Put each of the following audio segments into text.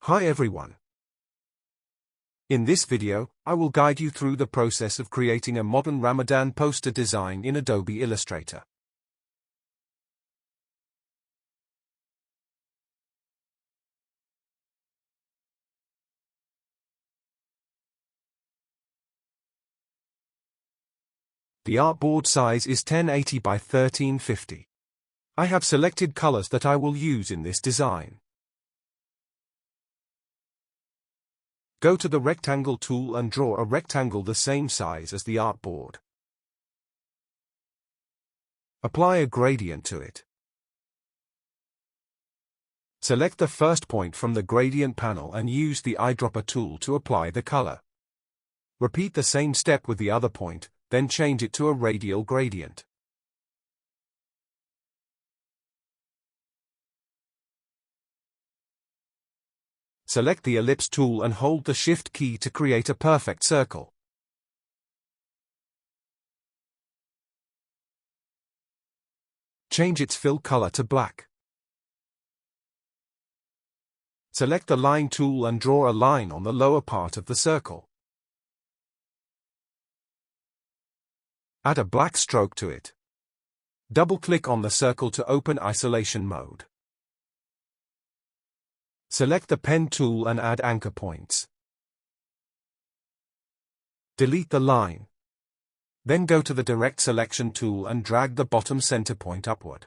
Hi everyone. In this video, I will guide you through the process of creating a modern Ramadan poster design in Adobe Illustrator. The artboard size is 1080 by 1350. I have selected colors that I will use in this design. Go to the rectangle tool and draw a rectangle the same size as the artboard. Apply a gradient to it. Select the first point from the gradient panel and use the eyedropper tool to apply the color. Repeat the same step with the other point, then change it to a radial gradient. Select the ellipse tool and hold the Shift key to create a perfect circle. Change its fill color to black. Select the line tool and draw a line on the lower part of the circle. Add a black stroke to it. Double-click on the circle to open isolation mode. Select the pen tool and add anchor points. Delete the line. Then go to the direct selection tool and drag the bottom center point upward.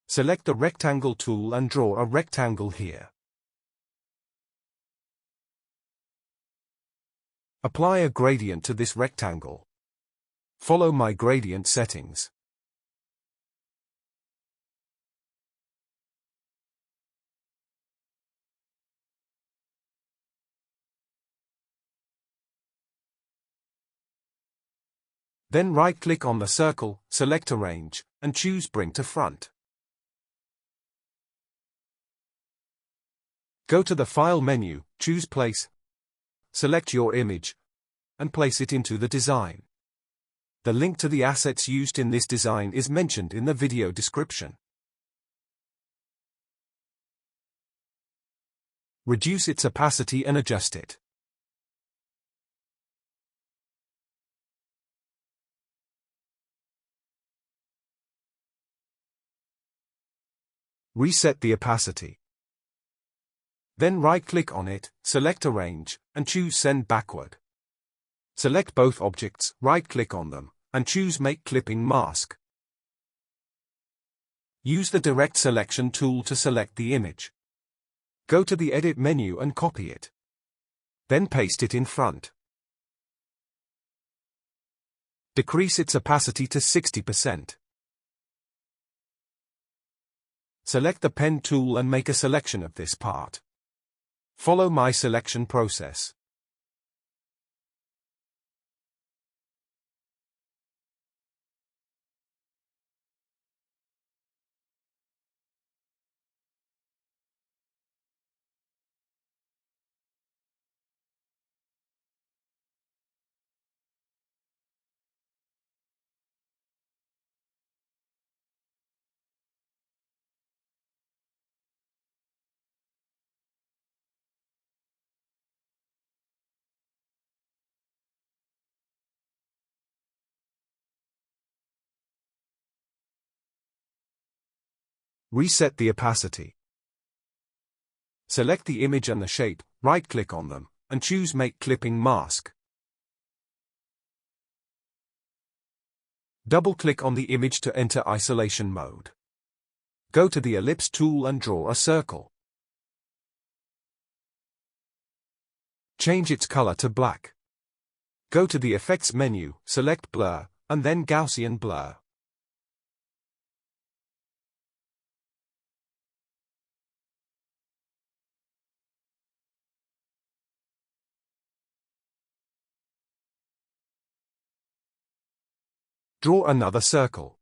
Select the rectangle tool and draw a rectangle here. Apply a gradient to this rectangle. Follow my gradient settings. Then right-click on the circle, select Arrange, and choose Bring to Front. Go to the File menu, choose Place. Select your image, and place it into the design. The link to the assets used in this design is mentioned in the video description. Reduce its opacity and adjust it. Reset the opacity. Then right-click on it, select Arrange, and choose Send Backward. Select both objects, right-click on them, and choose Make Clipping Mask. Use the Direct Selection tool to select the image. Go to the Edit menu and copy it. Then paste it in front. Decrease its opacity to 60%. Select the Pen tool and make a selection of this part. Follow my selection process. Reset the opacity. Select the image and the shape, right-click on them, and choose Make Clipping Mask. Double-click on the image to enter isolation mode. Go to the Ellipse tool and draw a circle. Change its color to black. Go to the Effects menu, select Blur, and then Gaussian Blur. Draw another circle.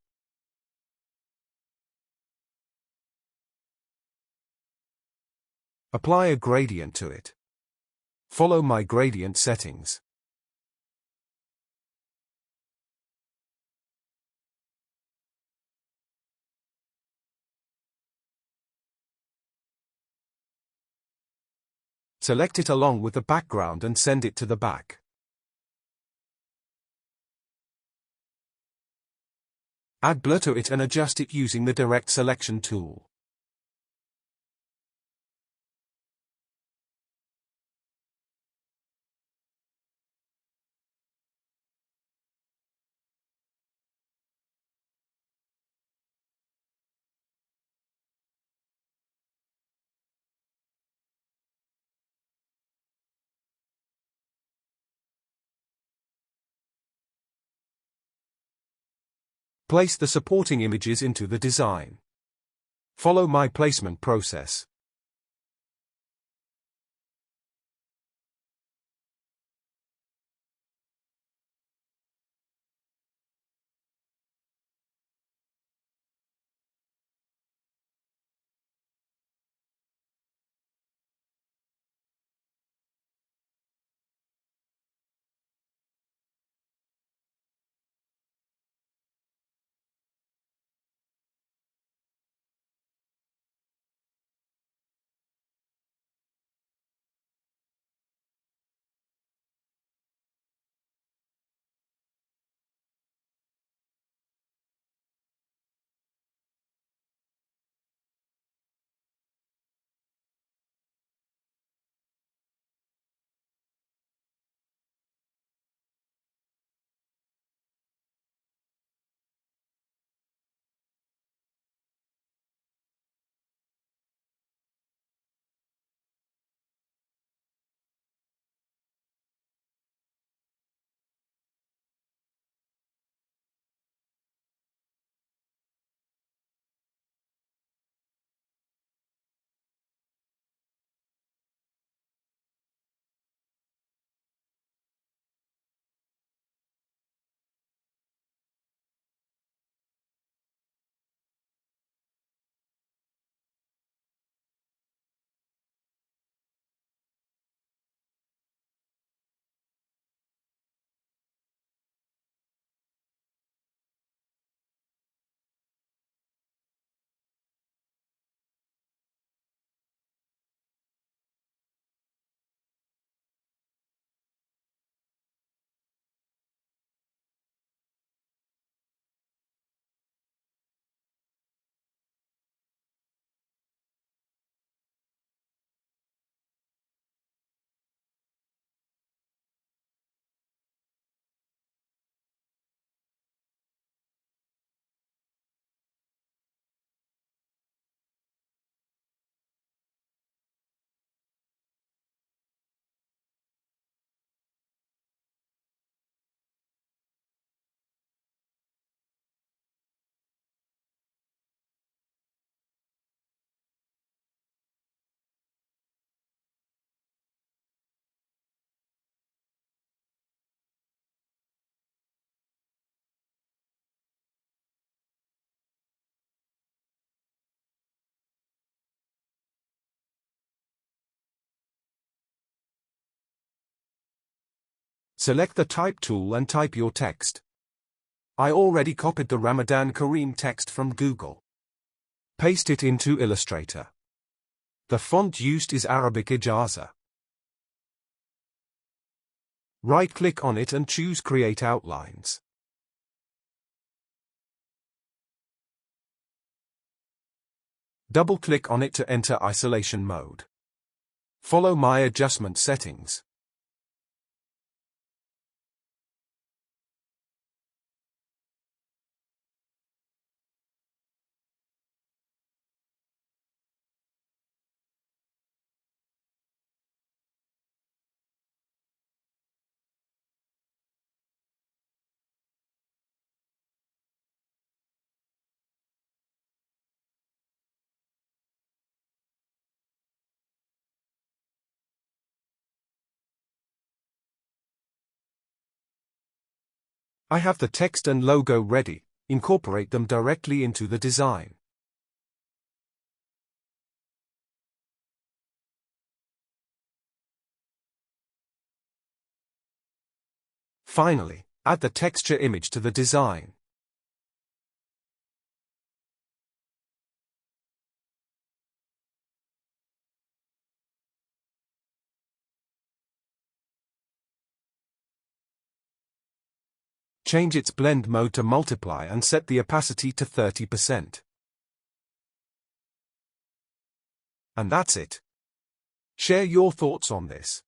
Apply a gradient to it. Follow my gradient settings. Select it along with the background and send it to the back. Add blur to it and adjust it using the Direct Selection tool. Place the supporting images into the design. Follow my placement process. Select the Type tool and type your text. I already copied the Ramadan Kareem text from Google. Paste it into Illustrator. The font used is Arabic Ijaza. Right-click on it and choose Create Outlines. Double-click on it to enter isolation mode. Follow my adjustment settings. I have the text and logo ready. Incorporate them directly into the design. Finally, add the texture image to the design. change its blend mode to multiply and set the opacity to 30%. And that's it. Share your thoughts on this.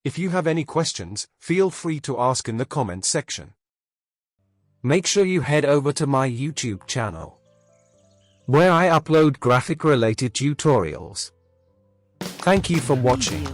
If you have any questions, feel free to ask in the comments section. Make sure you head over to my YouTube channel, where I upload graphic-related tutorials. Thank you for watching.